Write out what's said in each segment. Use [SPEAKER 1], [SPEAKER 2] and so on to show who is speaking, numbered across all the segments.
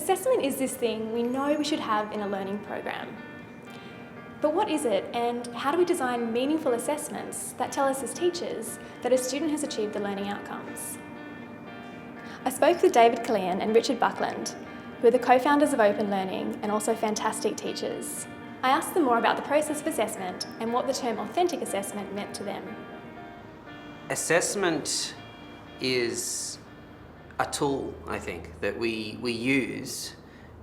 [SPEAKER 1] Assessment is this thing we know we should have in a learning program. But what is it, and how do we design meaningful assessments that tell us as teachers that a student has achieved the learning outcomes? I spoke with David Killian and Richard Buckland, who are the co-founders of Open Learning and also fantastic teachers. I asked them more about the process of assessment and what the term authentic assessment meant to them.
[SPEAKER 2] Assessment is a tool, I think, that we use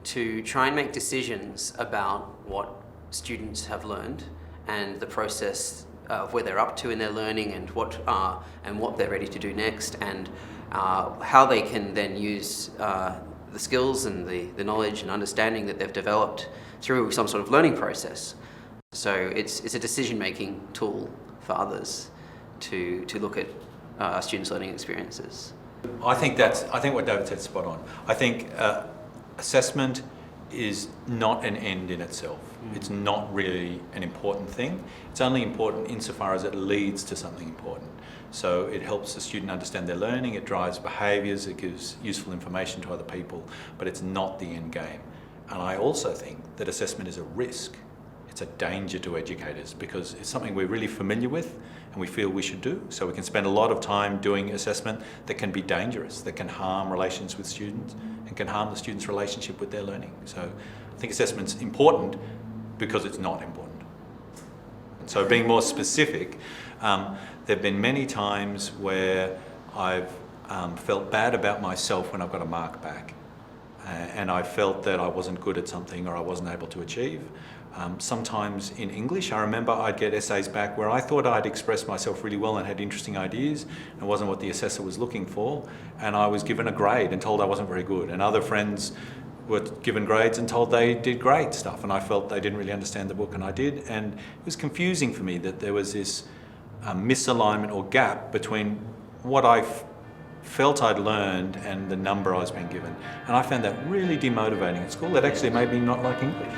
[SPEAKER 2] to try and make decisions about what students have learned and the process of where they're up to in their learning and what they're ready to do next, and how they can then use the skills and the knowledge and understanding that they've developed through some sort of learning process. So it's a decision-making tool for others to look at students' learning experiences.
[SPEAKER 3] I think what David said is spot on. I think assessment is not an end in itself. It's not really an important thing. It's only important insofar as it leads to something important. So it helps the student understand their learning, it drives behaviours, it gives useful information to other people, but it's not the end game. And I also think that assessment is a risk. It's a danger to educators because it's something we're really familiar with and we feel we should do. So we can spend a lot of time doing assessment that can be dangerous, that can harm relations with students and can harm the student's relationship with their learning. So I think assessment's important because it's not important. So being more specific, there have been many times where I've felt bad about myself when I've got a mark back. And I felt that I wasn't good at something or I wasn't able to achieve. Sometimes in English, I remember I'd get essays back where I thought I'd expressed myself really well and had interesting ideas, and it wasn't what the assessor was looking for, and I was given a grade and told I wasn't very good. And other friends were given grades and told they did great stuff, and I felt they didn't really understand the book, and I did. And it was confusing for me that there was this misalignment or gap between what I felt I'd learned and the number I was being given. And I found that really demotivating at school. That actually made me not like English.